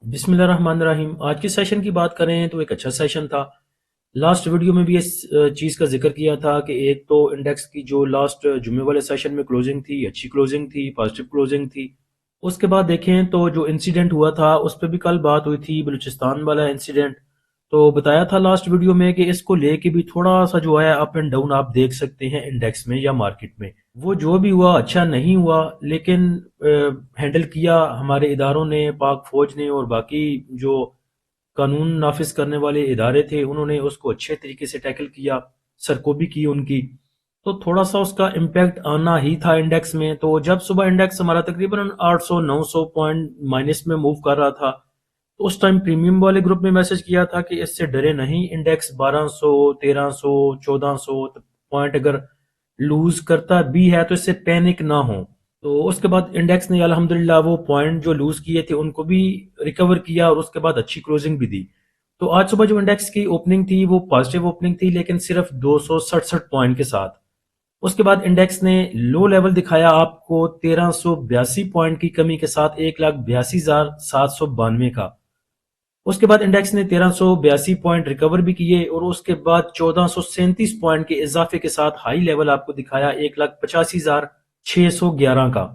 بسم اللہ الرحمن الرحیم۔ آج کے سیشن کی بات کریں تو ایک اچھا سیشن تھا۔ لاسٹ ویڈیو میں بھی اس چیز کا ذکر کیا تھا کہ ایک تو انڈیکس کی جو لاسٹ جمعے والے سیشن میں کلوزنگ تھی، اچھی کلوزنگ تھی، پازیٹیو کلوزنگ تھی۔ اس کے بعد دیکھیں تو جو انسیڈنٹ ہوا تھا اس پہ بھی کل بات ہوئی تھی، بلوچستان والا انسیڈنٹ۔ تو بتایا تھا لاسٹ ویڈیو میں کہ اس کو لے کے بھی تھوڑا سا جو ہے اپ اینڈ ڈاؤن آپ دیکھ سکتے ہیں انڈیکس میں یا مارکیٹ میں۔ وہ جو بھی ہوا اچھا نہیں ہوا، لیکن ہینڈل کیا ہمارے اداروں نے، پاک فوج نے اور باقی جو قانون نافذ کرنے والے ادارے تھے انہوں نے اس کو اچھے طریقے سے ٹیکل کیا، سرکوبی کی ان کی۔ تو تھوڑا سا اس کا امپیکٹ آنا ہی تھا انڈیکس میں۔ تو جب صبح انڈیکس ہمارا تقریباً 800 900 پوائنٹ مائنس میں موو کر رہا تھا، تو اس ٹائم پریمیم والے گروپ میں میسج کیا تھا کہ اس سے ڈرے نہیں، انڈیکس 1200 1300 1400 پوائنٹ اگر لوز کرتا بھی ہے تو اس سے پینک نہ ہو۔ تو اس کے بعد انڈیکس نے الحمدللہ وہ پوائنٹ جو لوز کیے تھے ان کو بھی ریکور کیا اور اس کے بعد اچھی کلوزنگ بھی دی۔ تو آج صبح جو انڈیکس کی اوپننگ تھی وہ پازیٹیو اوپننگ تھی، لیکن صرف 267 پوائنٹ کے ساتھ۔ اس کے بعد انڈیکس نے لو لیول دکھایا آپ کو 1382 پوائنٹ کی کمی کے ساتھ 1,82,792 کا۔ اس کے بعد انڈیکس نے 1382 پوائنٹ ریکور بھی کیے اور اس کے بعد 1437 پوائنٹ کے اضافے کے ساتھ ہائی لیول آپ کو دکھایا 1,85,611 کا۔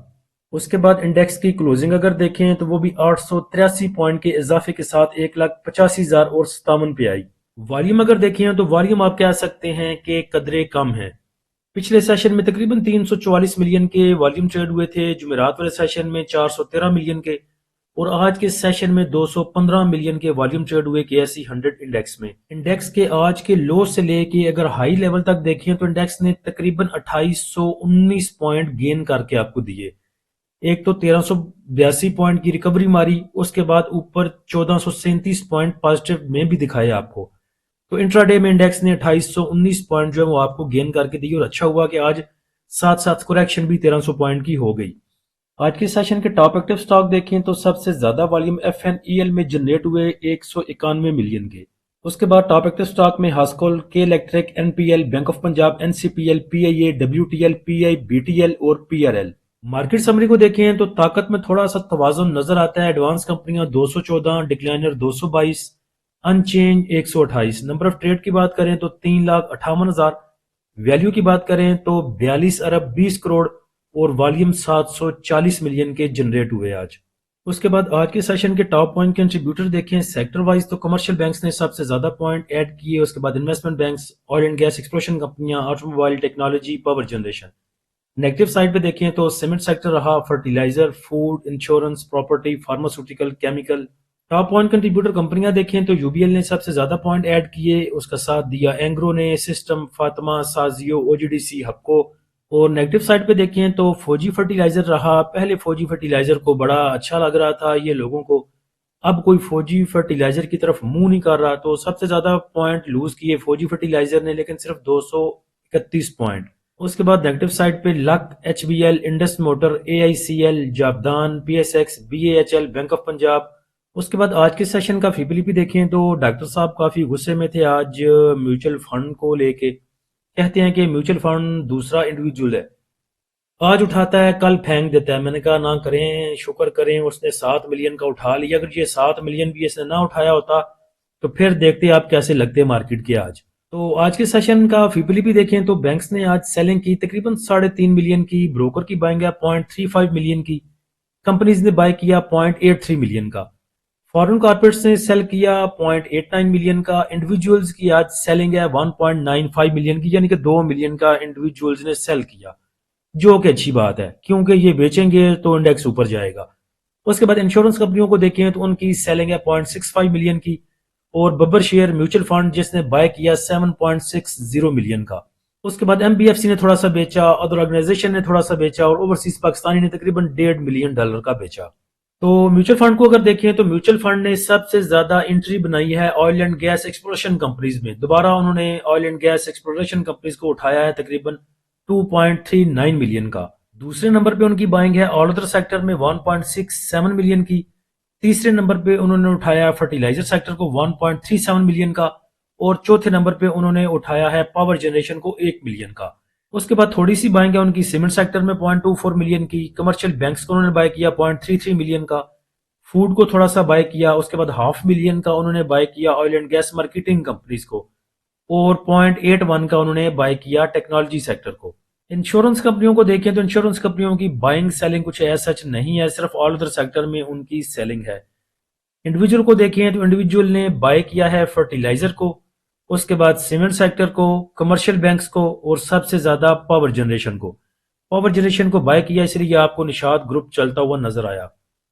اس کے بعد انڈیکس کی کلوزنگ اگر دیکھیں تو وہ بھی 883 پوائنٹ کے اضافے کے ساتھ 1,85,057 پہ آئی۔ والیوم اگر دیکھیں تو والیوم آپ کہہ سکتے ہیں کہ قدرے کم ہے۔ پچھلے سیشن میں تقریباً 344 ملین کے والیوم ٹریڈ ہوئے تھے، جمعرات والے سیشن میں 413 ملین کے، اور آج کے سیشن میں 215 ملین کے والیوم ٹریڈ ہوئے KSE 100 انڈیکس میں۔ انڈیکس کے آج کے لو سے لے کے اگر ہائی لیول تک دیکھیں تو انڈیکس نے تقریباً 2819 پوائنٹ گین کر کے آپ کو دیے۔ ایک تو 1382 پوائنٹ کی ریکوری ماری، اس کے بعد اوپر 1437 پوائنٹ پازیٹیو میں بھی دکھائے آپ کو۔ تو انٹرا ڈے میں انڈیکس نے 2819 پوائنٹ جو ہے وہ آپ کو گین کر کے دی، اور اچھا ہوا کہ آج ساتھ ساتھ کریکشن بھی 1300 پوائنٹ کی ہو گئی۔ آج کے سیشن کے ٹاپ ایکٹیو سٹاک دیکھیں تو سب سے زیادہ والیوم FNEL میں جنریٹ ہوئے 191 ملین کے۔ اس کے بعد ٹاپ ایکٹیو سٹاک میں ہاسکول، کے electric, NPL، bank of Punjab, NCPL، PIA، WTL، PI، BTL اور PRL۔ مارکیٹ سمری کو دیکھیں تو طاقت میں تھوڑا سا توازن نظر آتا ہے۔ ایڈوانس کمپنیاں 214، decliner 222، unchanged 128۔ Number of trade کی بات کریں تو 3,58,000۔ ویلیو کی بات کریں تو 42 ارب 20 کروڑ اور والیوم 740 ملین کے جنریٹ ہوئے آج۔ اس کے بعد آج کے سیشن کے ٹاپ پوائنٹ کنٹریبیوٹر دیکھیں سیکٹر وائز تو کمرشل بینکس نے سب سے زیادہ پوائنٹ ایڈ کیے، اس کے بعد investment banks, oil and gas exploration کمپنیاں، automobile, technology, power generation. Negative side پہ دیکھیں تو سیمنٹ سیکٹر رہا، fertiliser, food, insurance, property, pharmaceutical, chemical. Top point contributor کمپنیاں دیکھیں تو UBL نے سب سے زیادہ پوائنٹ ایڈ کیے، اس کا ساتھ دیا اینگرو نے، سسٹم، فاطمہ، سازیو، OGDC، ہپکو۔ اور نیگیٹو سائڈ پہ دیکھیں تو فوجی فرٹیلائزر رہا۔ پہلے فوجی فرٹیلائزر کو بڑا اچھا لگ رہا تھا یہ لوگوں کو، اب کوئی فوجی فرٹیلائزر کی طرف منہ نہیں کر رہا، تو سب سے زیادہ پوائنٹ لوز کیے فوجی فرٹیلائزر نے، لیکن صرف 231 پوائنٹ۔ اس کے بعد نیگیٹو سائڈ پہ look, HBL، Indus motor, AICL، Javedan, PSX، BAHL، bank of Punjab. اس کے بعد آج کے سیشن کا فیبلی بھی دیکھیں تو ڈاکٹر صاحب کافی غصے میں تھے آج میوچل فنڈ کو لے کے۔ کہتے ہیں کہ میوچل فنڈ دوسرا انڈیویجول ہے، آج اٹھاتا ہے کل پھینک دیتا ہے۔ میں نے کہا نہ کریں، شکر کریں اس نے 7 ملین کا اٹھا لیا۔ اگر یہ 7 ملین بھی اس نے نہ اٹھایا ہوتا تو پھر دیکھتے آپ کیسے لگتے مارکیٹ کے آج۔ تو آج کے سیشن کا فیبلی بھی دیکھیں تو بینکس نے آج سیلنگ کی تقریباً 3.5 ملین کی، بروکر کی بائنگ ہے 0.35 ملین کی، کمپنیز نے بائی کیا 0.83 ملین کا، فارن کارپوریٹس نے سیل کیا 0.89 ملین کا، انڈیویجولز کی آج سیلنگ ہے 1.95 ملین کی، یعنی کہ 2 ملین کا انڈیویجولز نے سیل کیا، جو کہ اچھی بات ہے کیونکہ یہ بیچیں گے تو انڈیکس اوپر جائے گا۔ اس کے بعد انشورنس کمپنیوں کو دیکھیں تو ان کی سیلنگ ہے 0.65 ملین کی، اور ببر شیئر میوچل فنڈ جس نے بائی کیا 7.60 ملین کا۔ اس کے بعد MBFC نے تھوڑا سا بیچا، ادر آرگنائزیشن نے تھوڑا سا بیچا، اور اوورسیز پاکستانی نے تقریباً $1.5 ملین کا بیچا۔ تو میوچل فنڈ کو اگر دیکھیں تو میوچل فنڈ نے سب سے زیادہ انٹری بنائی ہے oil and gas exploration companies میں۔ دوبارہ انہوں نے oil and gas exploration companies کو اٹھایا ہے تقریباً 2.39 ملین کا۔ دوسرے نمبر پہ ان کی بائنگ ہے آل ادر سیکٹر میں 1.67 ملین کی۔ تیسرے نمبر پہ انہوں نے اٹھایا فرٹیلائزر سیکٹر کو 1.37 ملین کا، اور چوتھے نمبر پہ انہوں نے اٹھایا ہے پاور جنریشن کو 1 ملین کا۔ اس کے بعد تھوڑی سی بائنگ ہے ان کی سیمنٹ سیکٹر میں 0.24 ملین کی، کمرشل بینکس کو انہوں نے بائی کیا 0.33 ملین کا، فوڈ کو تھوڑا سا بائی کیا، اس کے بعد 500,000 کا انہوں نے بائی کیا oil and gas marketing companies کو، اور 0.81 کا انہوں نے بائی کیا ٹیکنالوجی سیکٹر کو۔ انشورنس کمپنیوں کو دیکھیں تو انشورنس کمپنیوں کی بائنگ سیلنگ کچھ ایسا سچ نہیں ہے، صرف آل ادر سیکٹر میں ان کی سیلنگ ہے۔ انڈیویجول کو دیکھیں تو انڈیویجول نے بائی کیا ہے فرٹیلائزر کو، اس کے بعد سیمنٹ سیکٹر کو، کمرشل بینکس کو، اور سب سے زیادہ پاور جنریشن کو۔ پاور جنریشن کو بائی کیا اس لیے آپ کو نشاط گروپ چلتا ہوا نظر آیا۔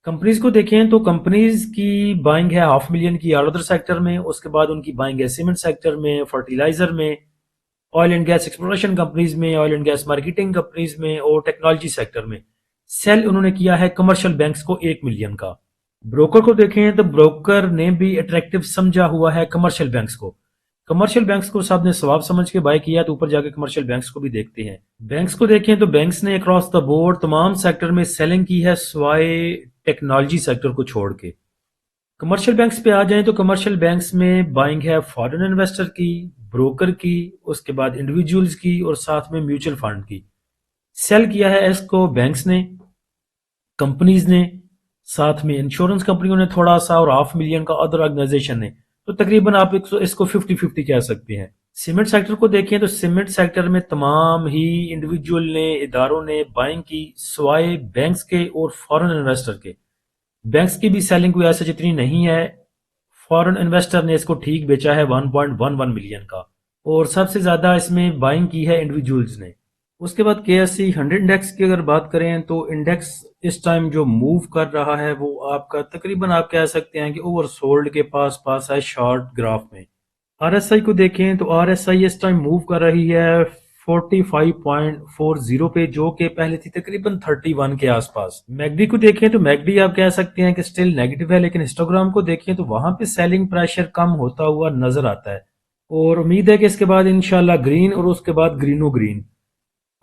کمپنیز کو دیکھیں تو کمپنیز کی بائنگ ہے 500,000 کی آل ادر سیکٹر میں، اس کے بعد ان کی بائنگ ہے سیمنٹ سیکٹر میں، فرٹیلائزر میں، oil and gas exploration companies میں، oil and gas marketing companies میں، اور ٹیکنالوجی سیکٹر میں۔ سیل انہوں نے کیا ہے کمرشل بینکس کو 1 ملین کا۔ بروکر کو دیکھیں تو بروکر نے بھی اٹریکٹیو سمجھا ہوا ہے کمرشل بینکس کو۔ کمرشل بینکس کو سب نے ثواب سمجھ کے بائی کیا، تو اوپر جا کے کمرشل بینکس کو بھی دیکھتے ہیں۔ بینکس کو دیکھیں تو بینکس نے اکراس دا بورڈ تمام سیکٹر میں سیلنگ کی ہے سوائے ٹیکنالوجی سیکٹر کو چھوڑ کے۔ کمرشل بینکس پہ آ جائیں تو کمرشل بینکس میں بائنگ ہے فارن انویسٹر کی، بروکر کی، اس کے بعد انڈیویجولز کی، اور ساتھ میں میوچل فنڈ کی۔ سیل کیا ہے اس کو بینکس نے، کمپنیز نے، ساتھ میں انشورنس کمپنیوں نے تھوڑا سا، اور 500,000 کا ادر آرگنائزیشن نے۔ تو تقریباً آپ اس کو 50-50 کہہ سکتے ہیں۔ سیمنٹ سیکٹر کو دیکھیں تو سیمنٹ سیکٹر میں تمام ہی انڈیویجول نے، اداروں نے بائنگ کی سوائے بینکس کے اور فارن انویسٹر کے۔ بینکس کی بھی سیلنگ کوئی ایسا جتنی نہیں ہے، فارن انویسٹر نے اس کو ٹھیک بیچا ہے 1.11 ملین کا، اور سب سے زیادہ اس میں بائنگ کی ہے انڈیویجولز نے۔ اس کے بعد KSE 100 انڈیکس کی اگر بات کریں تو انڈیکس اس ٹائم جو موو کر رہا ہے وہ آپ کا تقریباً آپ کہہ سکتے ہیں کہ اوور سولڈ کے پاس ہے شارٹ گراف میں۔ RSI کو دیکھیں تو RSI اس ٹائم موو کر رہی ہے 45.40 پہ، جو کہ پہلے تھی تقریباً 31 کے آس پاس۔ میگڈی کو دیکھیں تو میگڈی آپ کہہ سکتے ہیں کہ سٹل نیگیٹو ہے، لیکن ہسٹوگرام کو دیکھیں تو وہاں پہ سیلنگ پریشر کم ہوتا ہوا نظر آتا ہے، اور امید ہے کہ اس کے بعد انشاءاللہ گرین، اور اس کے بعد گرینو گرین۔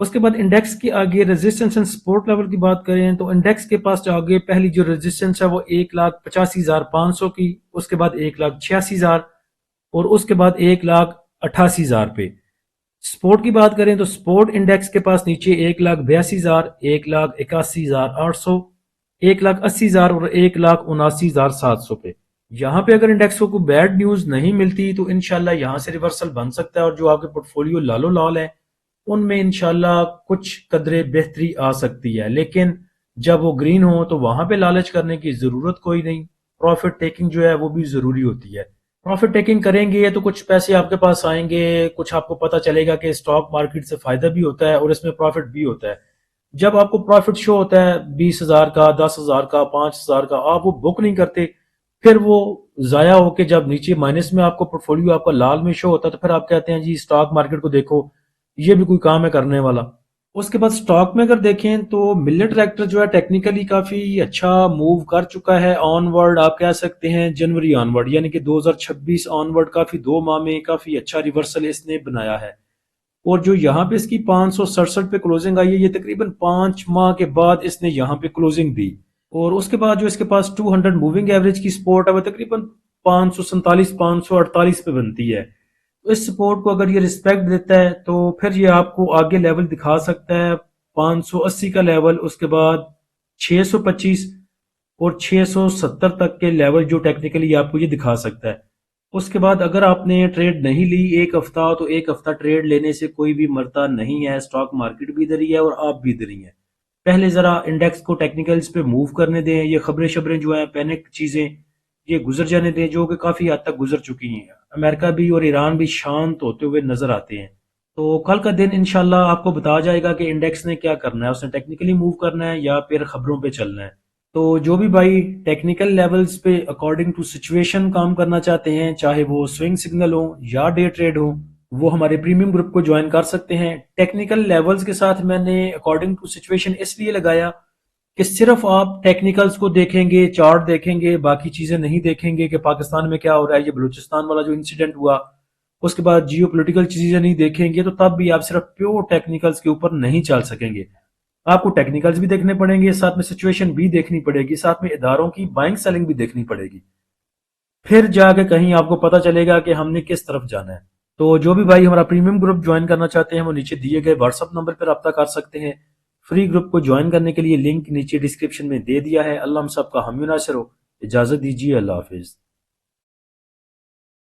اس کے بعد انڈیکس کے آگے ریزسٹنس اینڈ سپورٹ لیول کی بات کریں تو انڈیکس کے پاس جو آگے پہلی جو ریزسٹنس ہے وہ 1,85,500 کی، اس کے بعد 1,86,000، اور اس کے بعد 1,88,000 پہ۔ سپورٹ کی بات کریں تو سپورٹ انڈیکس کے پاس نیچے 1,82,000، 1,81,800، 1,80,000 اور 1,79,700 پہ۔ یہاں پہ اگر انڈیکس کو کوئی بیڈ نیوز نہیں ملتی تو انشاءاللہ یہاں سے ریورسل بن سکتا ہے، اور جو آپ کے پورٹ فولیو لالو لال ہے ان میں انشاءاللہ کچھ قدرے بہتری آ سکتی ہے، لیکن جب وہ گرین ہو تو وہاں پہ لالچ کرنے کی ضرورت کوئی نہیں۔ پروفٹ ٹیکنگ جو ہے وہ بھی ضروری ہوتی ہے۔ پروفٹ ٹیکنگ کریں گے تو کچھ پیسے آپ کے پاس آئیں گے، کچھ آپ کو پتہ چلے گا کہ اسٹاک مارکیٹ سے فائدہ بھی ہوتا ہے اور اس میں پروفٹ بھی ہوتا ہے۔ جب آپ کو پروفٹ شو ہوتا ہے 20,000 کا، 10,000 کا، 5,000 کا، آپ وہ بک نہیں کرتے، پھر وہ ضائع ہو کے جب نیچے مائنس میں آپ کو پورٹ فولیو آپ کا لال میں شو ہوتا ہے، تو پھر آپ کہتے ہیں جی اسٹاک مارکیٹ کو دیکھو، یہ بھی کوئی کام ہے کرنے والا۔ اس کے بعد سٹاک میں اگر دیکھیں تو ملٹ ٹریکٹر جو ہے ٹیکنیکلی کافی اچھا موو کر چکا ہے آن ورڈ، آپ کہہ سکتے ہیں جنوری آن ورڈ، یعنی کہ 2026 آن ورڈ کافی 2 ماہ میں کافی اچھا ریورسل اس نے بنایا ہے، اور جو یہاں پہ اس کی 567 پہ کلوزنگ آئی ہے، یہ تقریباً 5 ماہ کے بعد اس نے یہاں پہ کلوزنگ دی، اور اس کے بعد جو اس کے پاس 200 موونگ ایوریج کی سپورٹ ہے وہ تقریباً 547 548 پہ بنتی ہے۔ اس سپورٹ کو اگر یہ رسپیکٹ دیتا ہے تو پھر یہ آپ کو آگے لیول دکھا سکتا ہے 580 کا لیول، اس کے بعد 625 اور 670 تک کے لیول جو ٹیکنیکلی آپ کو یہ دکھا سکتا ہے۔ اس کے بعد اگر آپ نے ٹریڈ نہیں لی ایک ہفتہ، تو ایک ہفتہ ٹریڈ لینے سے کوئی بھی مرتا نہیں ہے، اسٹاک مارکیٹ بھی ادھر ہی ہے اور آپ بھی ادھر ہی ہیں۔ پہلے ذرا انڈیکس کو ٹیکنیکلز پہ موو کرنے دیں، یہ خبریں جو ہیں پینک چیزیں یہ گزر جانے دیں، جو کہ کافی حد تک گزر چکی ہیں۔ امریکہ بھی اور ایران بھی شانت ہوتے ہوئے نظر آتے ہیں، تو کل کا دن انشاءاللہ آپ کو بتا جائے گا کہ انڈیکس نے کیا کرنا ہے، اس نے ٹیکنیکلی موو کرنا ہے یا پھر خبروں پہ چلنا ہے۔ تو جو بھی بھائی ٹیکنیکل لیولز پہ اکارڈنگ ٹو سچویشن کام کرنا چاہتے ہیں، چاہے وہ سوئنگ سگنل ہوں یا ڈے ٹریڈ ہوں، وہ ہمارے پریمیم گروپ کو جوائن کر سکتے ہیں۔ ٹیکنیکل لیولز کے ساتھ میں نے اکارڈنگ ٹو سچویشن اس لیے لگایا کہ صرف آپ ٹیکنیکلز کو دیکھیں گے، چارٹ دیکھیں گے، باقی چیزیں نہیں دیکھیں گے کہ پاکستان میں کیا ہو رہا ہے، یہ بلوچستان والا جو انسیڈنٹ ہوا، اس کے بعد جیو پولیٹیکل چیزیں نہیں دیکھیں گے، تو تب بھی آپ صرف پیور ٹیکنیکلز کے اوپر نہیں چل سکیں گے۔ آپ کو ٹیکنیکلز بھی دیکھنے پڑیں گے، ساتھ میں سچویشن بھی دیکھنی پڑے گی، ساتھ میں اداروں کی بائنگ سیلنگ بھی دیکھنی پڑے گی، پھر جا کے کہیں آپ کو پتہ چلے گا کہ ہم نے کس طرف جانا ہے۔ تو جو بھی بھائی ہمارا پریمیم گروپ جوائن کرنا چاہتے ہیں وہ نیچے دیے گئے واٹس ایپ نمبر پر رابطہ کر سکتے ہیں۔ فری گروپ کو جوائن کرنے کے لیے لنک نیچے ڈسکرپشن میں دے دیا ہے۔ اللہ ہم سب کا حامی و ناصر ہو۔ اجازت دیجیے، اللہ حافظ۔